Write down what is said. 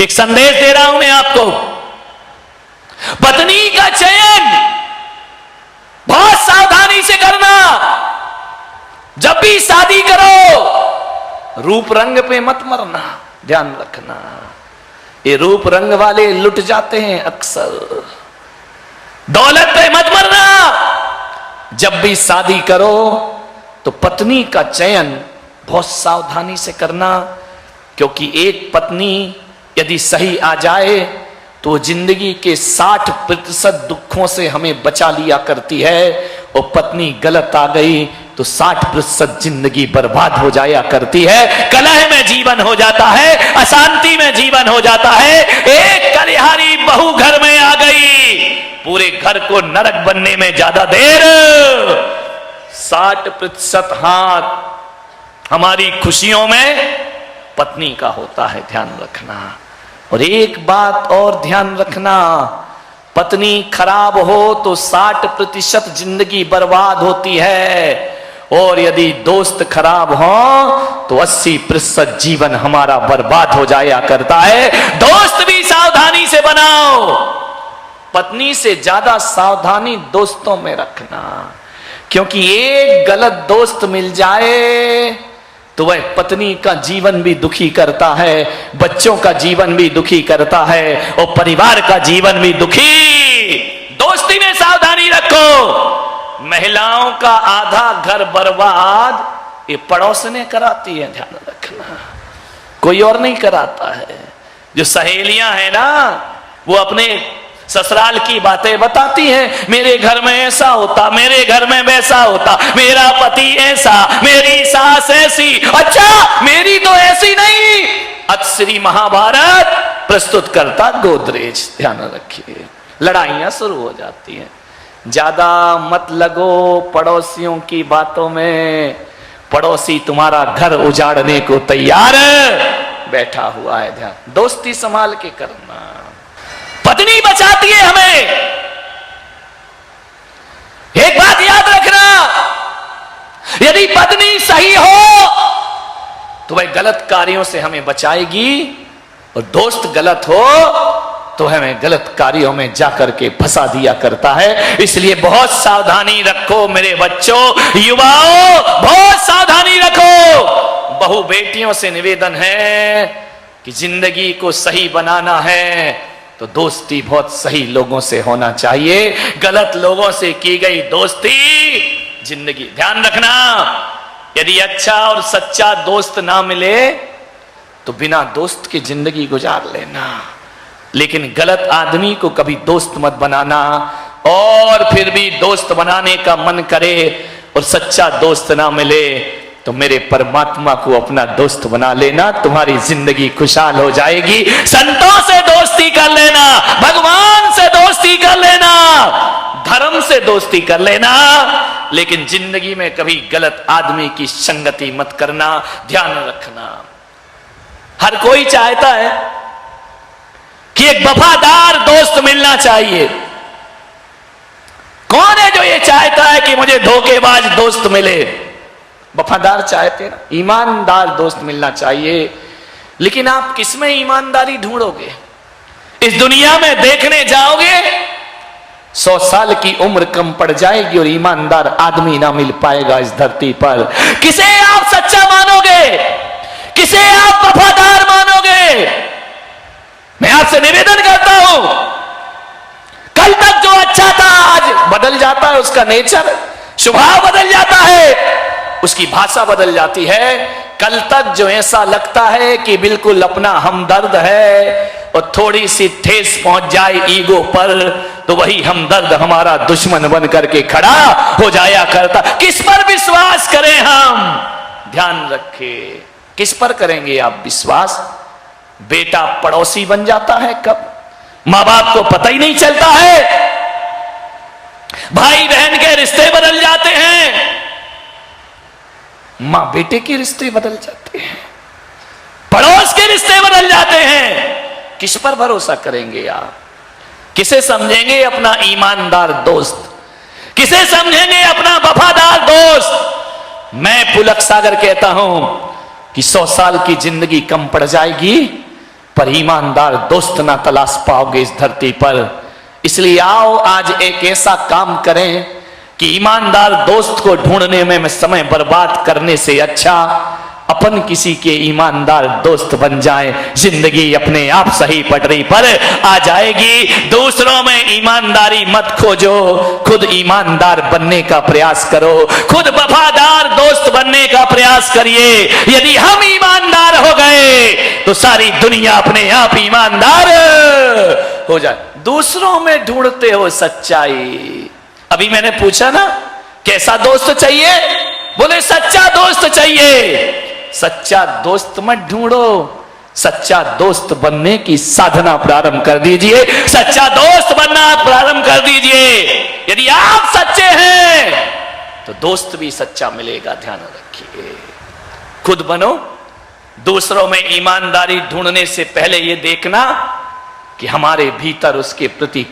एक संदेश दे रहा हूं मैं आपको, पत्नी का चयन बहुत सावधानी से करना। जब भी शादी करो रूप रंग पे मत मरना, ध्यान रखना। ये रूप रंग वाले लुट जाते हैं अक्सर। दौलत पे मत मरना। जब भी शादी करो तो पत्नी का चयन बहुत सावधानी से करना, क्योंकि एक पत्नी यदि सही आ जाए तो जिंदगी के 60% दुखों से हमें बचा लिया करती है, और पत्नी गलत आ गई तो 60% जिंदगी बर्बाद हो जाया करती है। कलह में जीवन हो जाता है, अशांति में जीवन हो जाता है। एक कलिहारी बहू घर में आ गई, पूरे घर को नरक बनने में ज्यादा देर। 60% हाथ हमारी खुशियों में पत्नी का होता है, ध्यान रखना। और एक बात और ध्यान रखना, पत्नी खराब हो तो 60% जिंदगी बर्बाद होती है, और यदि दोस्त खराब हो तो 80% जीवन हमारा बर्बाद हो जाया करता है। दोस्त भी सावधानी से बनाओ। पत्नी से ज्यादा सावधानी दोस्तों में रखना, क्योंकि एक गलत दोस्त मिल जाए तो वह पत्नी का जीवन भी दुखी करता है, बच्चों का जीवन भी दुखी करता है, और परिवार का जीवन भी दुखी। दोस्ती में सावधानी रखो। महिलाओं का आधा घर बर्बाद ये पड़ोसने कराती है, ध्यान रखना, कोई और नहीं कराता है। जो सहेलियां हैं ना, वो अपने ससुराल की बातें बताती हैं, मेरे घर में ऐसा होता, मेरे घर में वैसा होता, मेरा पति ऐसा, मेरी सास ऐसी। अच्छा, मेरी तो ऐसी नहीं। अक्षरी महाभारत प्रस्तुत करता गोदरेज, ध्यान रखिए। लड़ाइयां शुरू हो जाती हैं। ज्यादा मत लगो पड़ोसियों की बातों में, पड़ोसी तुम्हारा घर उजाड़ने को तैयार बैठा हुआ है। ध्यान, दोस्ती संभाल के करना। पत्नी बचाती है हमें। एक बात याद रखना, यदि पत्नी सही हो तो वह गलत कार्यों से हमें बचाएगी, और दोस्त गलत हो तो हमें गलत कार्यों में जाकर के फंसा दिया करता है। इसलिए बहुत सावधानी रखो मेरे बच्चों, युवाओं, बहुत सावधानी रखो। बहु बेटियों से निवेदन है कि जिंदगी को सही बनाना है तो दोस्ती बहुत सही लोगों से होना चाहिए। गलत लोगों से की गई दोस्ती जिंदगी, ध्यान रखना, यदि अच्छा और सच्चा दोस्त ना मिले तो बिना दोस्त की जिंदगी गुजार लेना, लेकिन गलत आदमी को कभी दोस्त मत बनाना। और फिर भी दोस्त बनाने का मन करे और सच्चा दोस्त ना मिले तो मेरे परमात्मा को अपना दोस्त बना लेना, तुम्हारी जिंदगी खुशहाल हो जाएगी। संतों से दोस्ती कर लेना, भगवान से दोस्ती कर लेना, धर्म से दोस्ती कर लेना, लेकिन जिंदगी में कभी गलत आदमी की संगति मत करना, ध्यान रखना। हर कोई चाहता है कि एक वफादार दोस्त मिलना चाहिए। कौन है जो ये चाहता है कि मुझे धोखेबाज दोस्त मिले? वफादार चाहते ना, ईमानदार दोस्त मिलना चाहिए। लेकिन आप किसमें ईमानदारी ढूंढोगे? इस दुनिया में देखने जाओगे 100 साल की उम्र कम पड़ जाएगी और ईमानदार आदमी ना मिल पाएगा इस धरती पर। किसे आप सच्चा मानोगे? किसे आप वफादार मानोगे? मैं आपसे निवेदन करता हूं, कल तक जो अच्छा था आज बदल जाता है, उसका नेचर स्वभाव बदल जाता है, उसकी भाषा बदल जाती है। कल तक जो ऐसा लगता है कि बिल्कुल अपना हमदर्द है और थोड़ी सी ठेस पहुंच जाए ईगो पर तो वही हमदर्द हमारा दुश्मन बन करके खड़ा हो जाया करता। किस पर विश्वास करें हम? ध्यान रखें, किस पर करेंगे आप विश्वास? बेटा पड़ोसी बन जाता है कब, मां बाप को पता ही नहीं चलता है। भाई बहन के रिश्ते बदल जाते हैं, मां बेटे के रिश्ते बदल जाते हैं, पड़ोस के रिश्ते बदल जाते हैं। किस पर भरोसा करेंगे आप? किसे समझेंगे अपना ईमानदार दोस्त? किसे समझेंगे अपना वफादार दोस्त? मैं पुलक सागर कहता हूं कि 100 साल की जिंदगी कम पड़ जाएगी पर ईमानदार दोस्त ना तलाश पाओगे इस धरती पर। इसलिए आओ आज एक ऐसा काम करें कि ईमानदार दोस्त को ढूंढने में समय बर्बाद करने से अच्छा अपन किसी के ईमानदार दोस्त बन जाए, जिंदगी अपने आप सही पटरी पर आ जाएगी। दूसरों में ईमानदारी मत खोजो, खुद ईमानदार बनने का प्रयास करो, खुद वफादार दोस्त बनने का प्रयास करिए। यदि हम ईमानदार हो गए तो सारी दुनिया अपने आप ईमानदार हो जाए। दूसरों में ढूंढते हो सच्चाई। अभी मैंने पूछा ना कैसा दोस्त चाहिए, बोले सच्चा दोस्त चाहिए। सच्चा दोस्त मत ढूंढो, सच्चा दोस्त बनने की साधना प्रारंभ कर दीजिए, सच्चा दोस्त बनना प्रारंभ कर दीजिए। यदि आप सच्चे हैं तो दोस्त भी सच्चा मिलेगा, ध्यान रखिए। खुद बनो, दूसरों में ईमानदारी ढूंढने से पहले यह देखना कि हमारे भीतर उसके प्रति